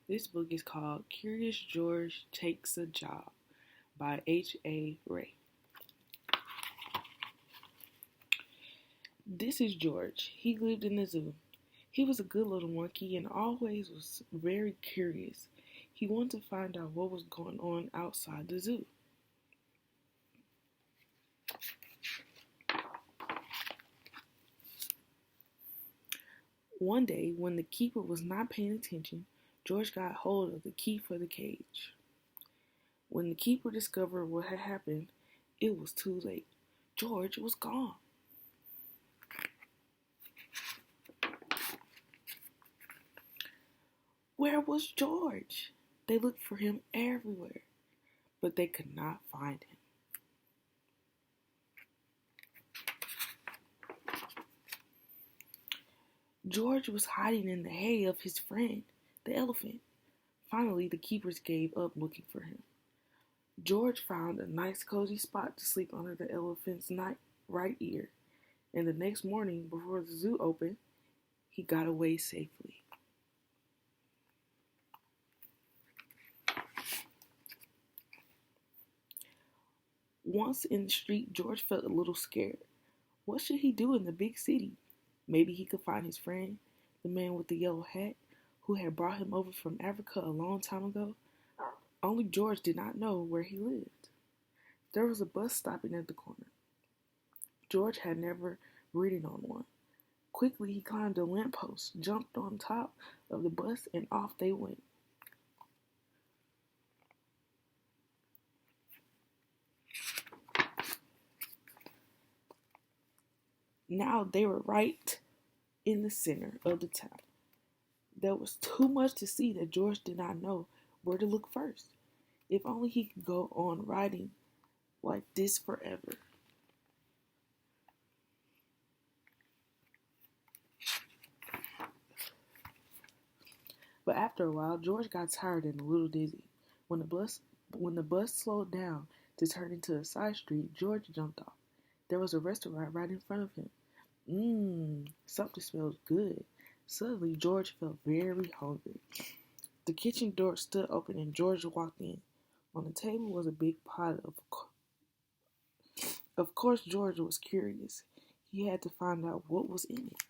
This book is called Curious George Takes a Job by H.A. Rey. This is George. He lived in the zoo. He was a good little monkey and always was very curious. He wanted to find out what was going on outside the zoo. One day, when the keeper was not paying attention, George got hold of the key for the cage. When the keeper discovered what had happened, it was too late. George was gone. Where was George? They looked for him everywhere, but they could not find him. George was hiding in the hay of his friend, the elephant. Finally, the keepers gave up looking for him. George found a nice cozy spot to sleep under the elephant's right ear, and the next morning, before the zoo opened, he got away safely. Once in the street, George felt a little scared. What should he do in the big city? Maybe he could find his friend, the man with the yellow hat, who had brought him over from Africa a long time ago. Only George did not know where he lived. There was a bus stopping at the corner. George had never ridden on one. Quickly, he climbed a lamppost, jumped on top of the bus, and off they went. Now they were right in the center of the town. There was too much to see that George did not know where to look first. If only he could go on riding like this forever. But after a while, George got tired and a little dizzy. When the bus slowed down to turn into a side street, George jumped off. There was a restaurant right in front of him. Something smelled good. Suddenly, George felt very hungry. The kitchen door stood open and George walked in. On the table was a big pot of course, George was curious. He had to find out what was in it.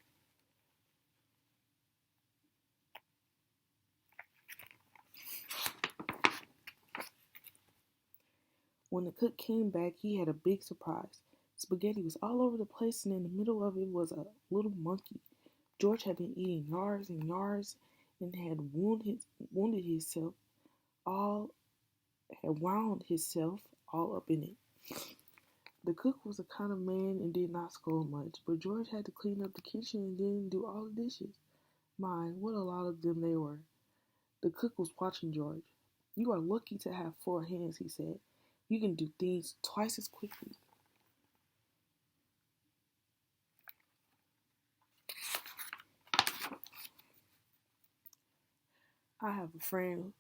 When the cook came back, he had a big surprise. Spaghetti was all over the place, and in the middle of it was a little monkey. George had been eating yards and yards and wounded himself all had wound himself all up in it. The cook was a kind of man and did not scold much, but George had to clean up the kitchen and then do all the dishes. My, what a lot of them they were. The cook was watching George. You are lucky to have 4 hands, he said. You can do things twice as quickly. I have a friend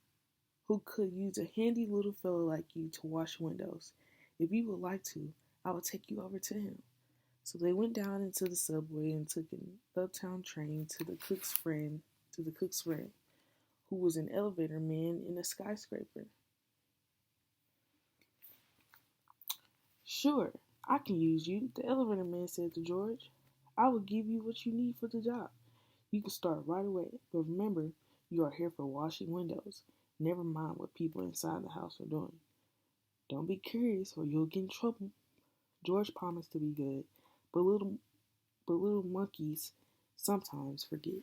who could use a handy little fellow like you to wash windows. If you would like to, I will take you over to him. So they went down into the subway and took an uptown train to the cook's friend, who was an elevator man in a skyscraper. Sure, I can use you, the elevator man said to George. I will give you what you need for the job. You can start right away, but remember, you are here for washing windows. Never mind what people inside the house are doing. Don't be curious or you'll get in trouble. George promised to be good, but little monkeys sometimes forget.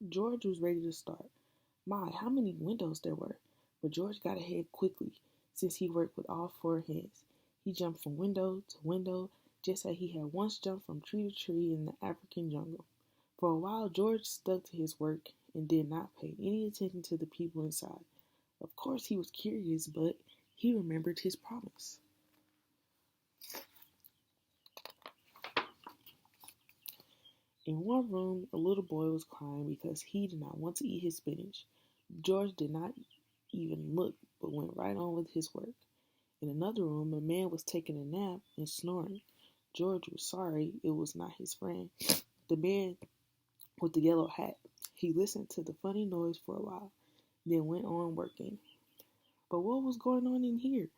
George was ready to start. My, how many windows there were! But George got ahead quickly, since he worked with all 4 hands. He jumped from window to window, just as he had once jumped from tree to tree in the African jungle. For a while, George stuck to his work and did not pay any attention to the people inside. Of course, he was curious, but he remembered his promise. In one room, a little boy was crying because he did not want to eat his spinach. George did not even look, but went right on with his work. In another room, a man was taking a nap and snoring. George was sorry it was not his friend, the man with the yellow hat. He listened to the funny noise for a while, then went on working. But what was going on in here?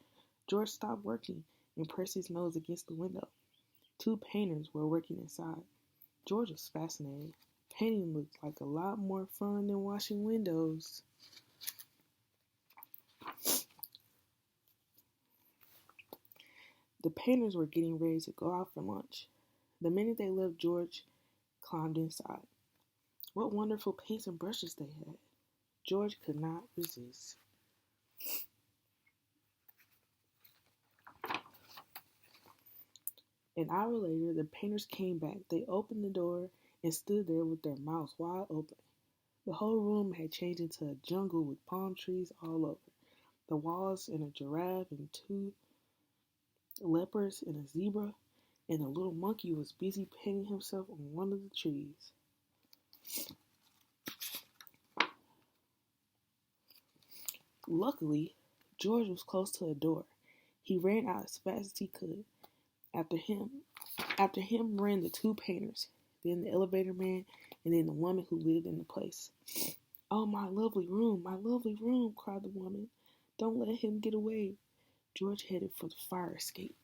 George stopped working and pressed his nose against the window. Two painters were working inside. George was fascinated. Painting looked like a lot more fun than washing windows. The painters were getting ready to go out for lunch. The minute they left, George climbed inside. What wonderful paints and brushes they had. George could not resist. An hour later, the painters came back. They opened the door and stood there with their mouths wide open. The whole room had changed into a jungle with palm trees all over. The walls and a giraffe and two leopards and a zebra, and a little monkey was busy painting himself on one of the trees. Luckily, George was close to a door. He ran out as fast as he could. After him ran the two painters, then the elevator man, and then the woman who lived in the place. "Oh, my lovely room," cried the woman. "Don't let him get away." George headed for the fire escape.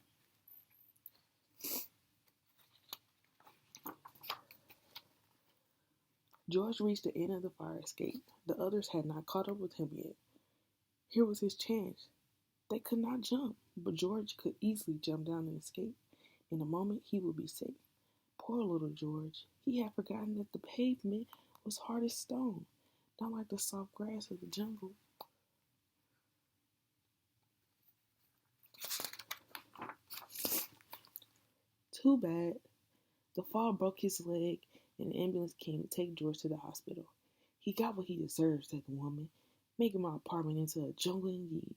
George reached the end of the fire escape. The others had not caught up with him yet. Here was his chance. They could not jump, but George could easily jump down and escape. In a moment, he would be safe. Poor little George. He had forgotten that the pavement was hard as stone, not like the soft grass of the jungle. Too bad. The fall broke his leg, and an ambulance came to take George to the hospital. "He got what he deserved," said the woman, "making my apartment into a jungle indeed."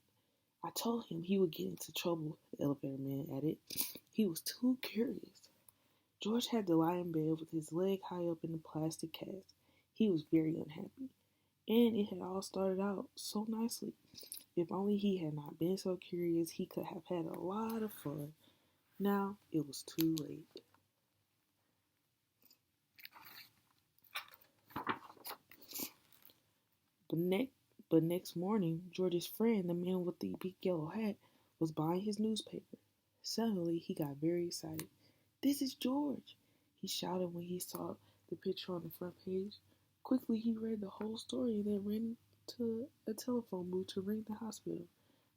"I told him he would get into trouble," the elevator man added. "He was too curious." George had to lie in bed with his leg high up in the plastic cast. He was very unhappy. And it had all started out so nicely. If only he had not been so curious, he could have had a lot of fun. Now it was too late. But next morning, George's friend, the man with the big yellow hat, was buying his newspaper. Suddenly, he got very excited. "This is George!" he shouted when he saw the picture on the front page. Quickly, he read the whole story and then ran to a telephone booth to ring the hospital.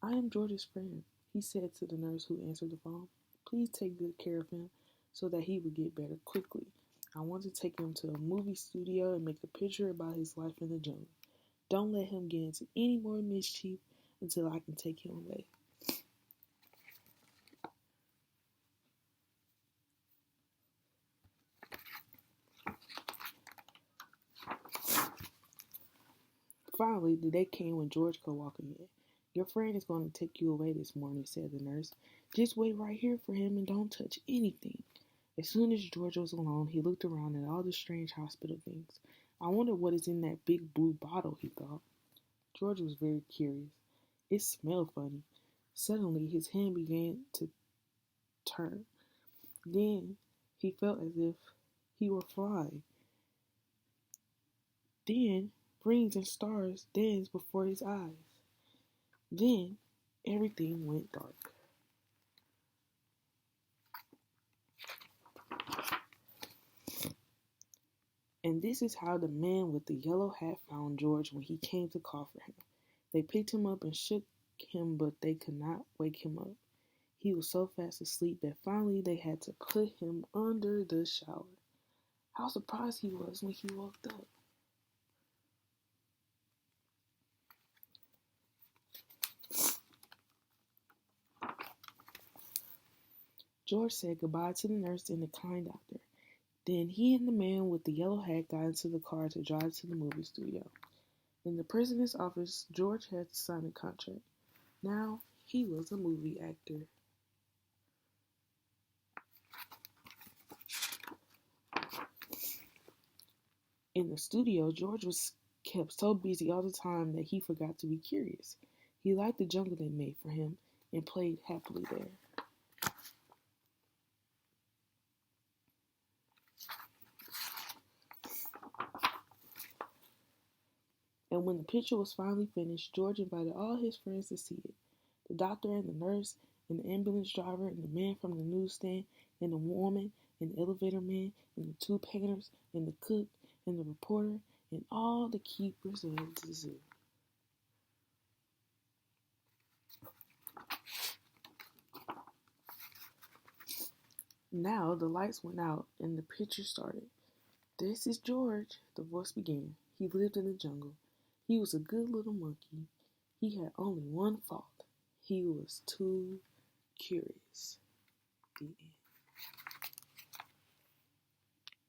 "I am George's friend," he said to the nurse who answered the phone. "Please take good care of him so that he will get better quickly. I want to take him to a movie studio and make a picture about his life in the jungle. Don't let him get into any more mischief until I can take him away." Finally, the day came when George could walk again. "Your friend is going to take you away this morning," said the nurse. "Just wait right here for him and don't touch anything." As soon as George was alone, he looked around at all the strange hospital things. "I wonder what is in that big blue bottle," he thought. George was very curious. It smelled funny. Suddenly, his hand began to turn. Then he felt as if he were flying. Then rings and stars danced before his eyes. Then everything went dark. And this is how the man with the yellow hat found George when he came to call for him. They picked him up and shook him, but they could not wake him up. He was so fast asleep that finally they had to put him under the shower. How surprised he was when he woke up. George said goodbye to the nurse and the kind doctor. Then he and the man with the yellow hat got into the car to drive to the movie studio. In the president's office, George had to sign a contract. Now he was a movie actor. In the studio, George was kept so busy all the time that he forgot to be curious. He liked the jungle they made for him, and played happily there. And when the picture was finally finished, George invited all his friends to see it. The doctor and the nurse and the ambulance driver and the man from the newsstand and the woman and the elevator man and the two painters and the cook and the reporter and all the keepers of the zoo. Now the lights went out and the picture started. "This is George," the voice began. "He lived in the jungle. He was a good little monkey. He had only one fault. He was too curious." The end.